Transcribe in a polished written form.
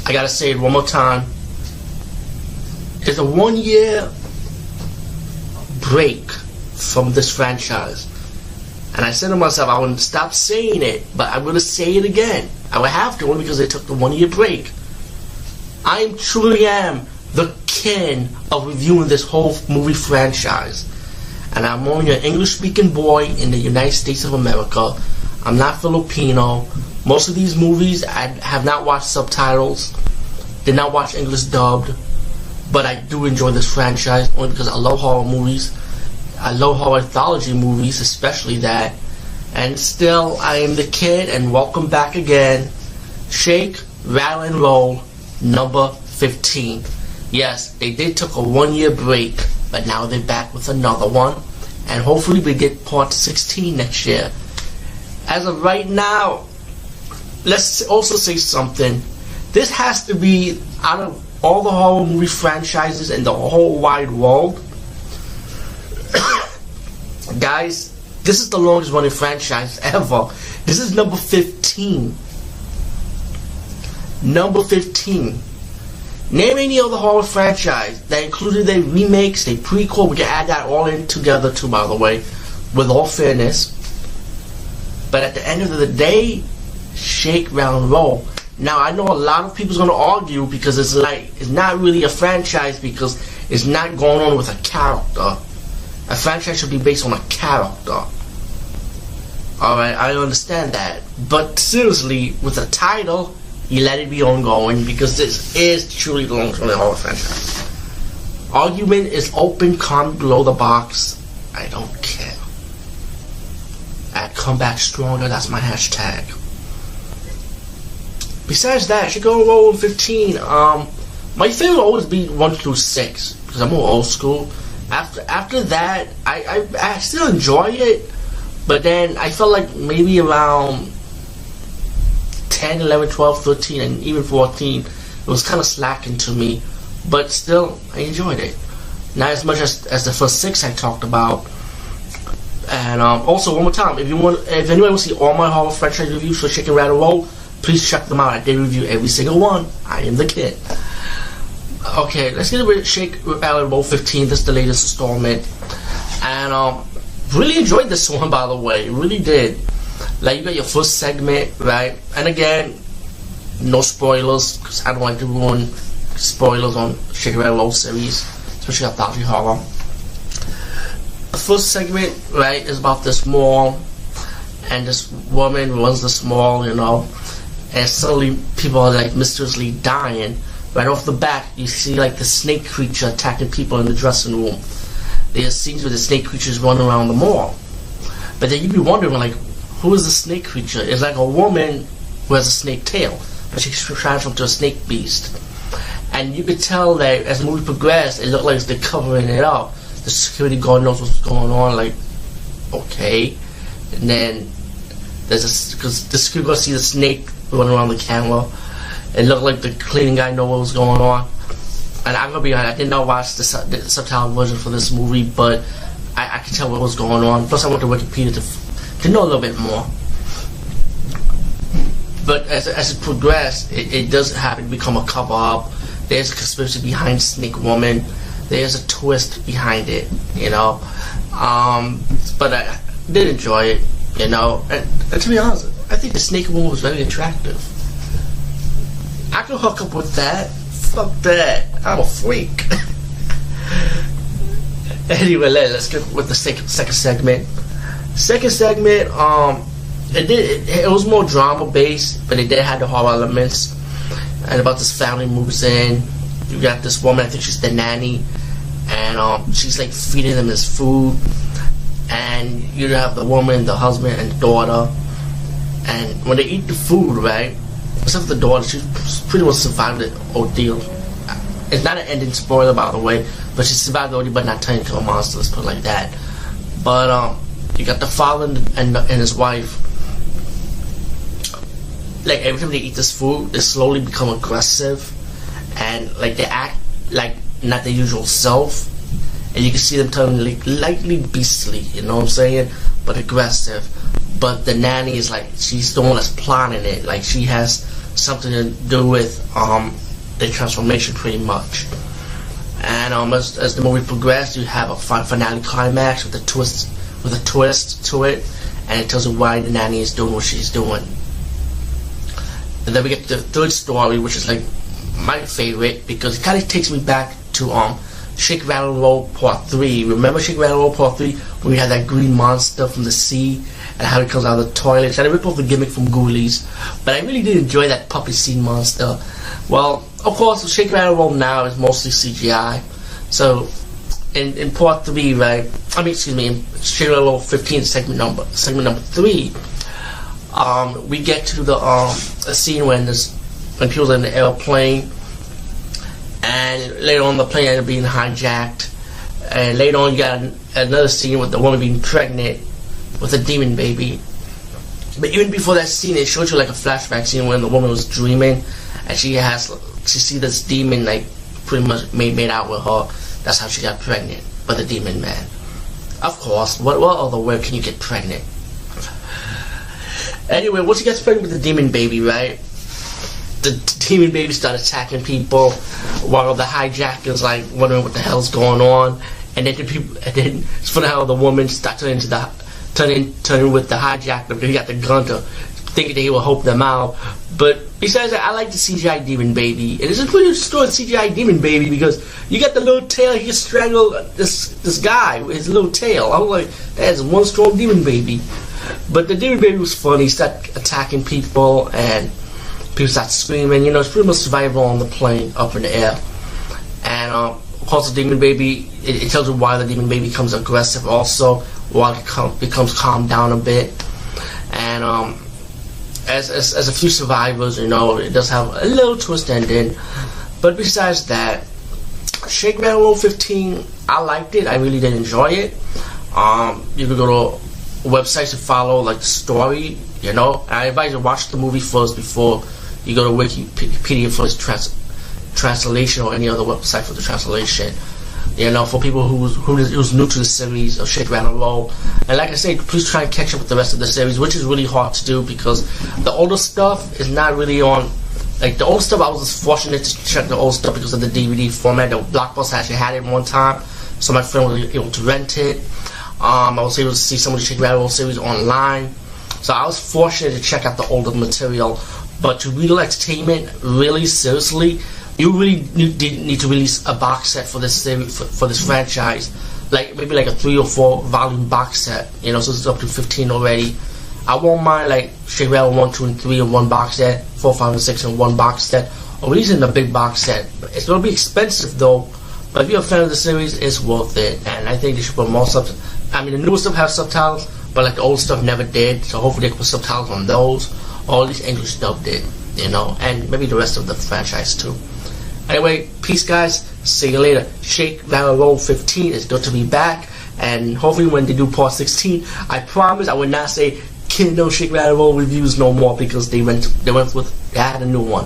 I gotta say it one more time. There's a 1 year break from this franchise. And I said to myself, I wouldn't stop saying it, but I'm gonna say it again. I would have to, only because they took the 1 year break. I truly am the king of reviewing this whole movie franchise. And I'm only an English-speaking boy in the United States of America. I'm not Filipino. Most of these movies I have not watched subtitles, did not watch English dubbed, but I do enjoy this franchise only because I love horror movies. I love horror anthology movies, especially that. And still, I am the kid, and welcome back again. Shake, Rattle, and Roll, number 15. Yes, they did took a 1 year break, but now they're back with another one. And hopefully we get part 16 next year. As of right now, let's also say something. This has to be, out of all the horror movie franchises in the whole wide world, guys, this is the longest running franchise ever. This is number 15. Number 15. Name any other horror franchise that included their remakes, their prequel. We can add that all in together too, by the way, with all fairness. But at the end of the day, Shake, Rattle, and Roll. Now I know a lot of people's gonna argue because it's not really a franchise because it's not going on with a character. A franchise should be based on a character. Alright, I understand that. But seriously, with a title, you let it be ongoing because this is truly the longest running horror franchise. Argument is open, comment below the box. I don't care. At Come Back Stronger, that's my hashtag. Besides that, Shake, Rattle, Roll 15. My favorite will always be 1 through 6 because I'm more old school. After that, I still enjoy it, but then I felt like maybe around 10, 11, 12, 13, and even 14, it was kind of slacking to me, but still, I enjoyed it. Not as much as the first 6 I talked about. And also, one more time, if anyone wants to see all my horror franchise reviews for Shake, Rattle, Roll, please check them out. I did review every single one. I am the kid. Okay, let's get rid of Shake, Rattle, Roll 15. This is the latest installment. And really enjoyed this one, by the way. Really did. Like, you got your first segment, right? And again, no spoilers, because I don't like to ruin spoilers on Shake, Rattle, Roll series, especially anthology horror. The first segment, right, is about this mall, and this woman runs this mall, you know, and suddenly people are like mysteriously dying. Right off the bat, you see like the snake creature attacking people in the dressing room. There's scenes where the snake creatures run around the mall, but then you'd be wondering like, who is the snake creature? It's like a woman who has a snake tail, but she's transformed into a snake beast. And you could tell that as the movie progressed, it looked like they're covering it up. The security guard knows what's going on, like, okay. And then because the security guard sees the snake running around the camera. It looked like the cleaning guy knew what was going on. And I'm gonna be honest, I did not watch the subtitle version for this movie, but I could tell what was going on. Plus, I went to Wikipedia to know a little bit more. But as it progressed, it does happen to become a cover-up. There's a conspiracy behind Snake Woman. There's a twist behind it, you know. But I did enjoy it, you know. And to be honest, I think the Snake Woman was very attractive. I can hook up with that. Fuck that. I'm a freak. Anyway, let's get with the second segment. Second segment, it was more drama based, but it did have the horror elements. And about this family moves in. You got this woman, I think she's the nanny, and she's like feeding them this food. And you have the woman, the husband, and the daughter. And when they eat the food, right? Except for the daughter, she pretty much survived the ordeal. It's not an ending spoiler, by the way, but she survived the ordeal, but not turning into a monster. Let's put it like that. But you got the father and his wife. Like every time they eat this food, they slowly become aggressive, and like they act like not their usual self, and you can see them turning like lightly beastly. You know what I'm saying? But aggressive. But the nanny is like, she's the one that's plotting it. Like she has something to do with the transformation, pretty much. And as the movie progressed, you have a finale climax with a twist to it, and it tells you why the nanny is doing what she's doing. And then we get to the third story, which is like my favorite because it kind of takes me back to Shake, Rattle, Roll Part 3. Remember Shake, Rattle, Roll Part 3 when we had that green monster from the sea and how it comes out of the toilet? It's kind of rip off the gimmick from Ghoulies, but I really did enjoy that puppy sea monster. Well, of course, Shake, Rattle, Roll now is mostly CGI. So in Part 3, right? In Shake, Rattle, Roll 15, segment number 3. We get to the a scene when people are in the airplane, and later on the plane ended up being hijacked, and later on you got another scene with the woman being pregnant with a demon baby. But even before that scene, it showed you like a flashback scene when the woman was dreaming, and she see this demon like pretty much made out with her. That's how she got pregnant by the demon man. Of course, what other way can you get pregnant? Anyway, once she gets pregnant with the demon baby, right? The demon baby started attacking people, while the hijackers like wondering what the hell's going on. And then it's funny how the woman started turning with the hijacker because he got the gun to thinking that he would help them out. But besides that, I like the CGI demon baby. And it's a pretty strong CGI demon baby because you got the little tail. He can strangle this guy with his little tail. I was like, that's one strong demon baby. But the demon baby was funny. He started attacking people and people start screaming. It's pretty much survival on the plane up in the air. And of course the demon baby, it tells you why the demon baby becomes aggressive also, while it becomes calmed down a bit. And as a few survivors, it does have a little twist ending. But besides that, Shake, Rattle, Roll 15, I liked it. I really did enjoy it. You could go to websites to follow like the story, I advise you to watch the movie first before you go to Wikipedia for its translation or any other website for the translation. For people who's new to the series of Shake, Rattle, Roll. And like I said, please try and catch up with the rest of the series, which is really hard to do because the older stuff is not really on. Like the old stuff, I was just fortunate to check the old stuff because of the DVD format. The Blockbuster actually had it one time, so my friend was able to rent it. I was able to see some of the Shake, Rattle, Roll series online. So I was fortunate to check out the older material. But to real entertainment, really seriously, you really need to release a box set for this series, for this franchise. Like maybe like a 3 or 4 volume box set. So it's up to 15 already. I won't mind like Shake, Rattle 1, 2, and 3 in one box set, 4, 5, and 6 in one box set, or releasing a big box set. It's gonna be expensive though. But if you're a fan of the series, it's worth it. And I think they should put more subtitles. The newer stuff has subtitles, but like the old stuff never did. So hopefully they can put subtitles on those. Or at least English stuff did, and maybe the rest of the franchise too. Anyway, peace guys. See you later. Shake, Rattle, Roll 15 is good to be back. And hopefully when they do Part 16, I promise I will not say no Shake, Rattle, Roll reviews no more because they had a new one.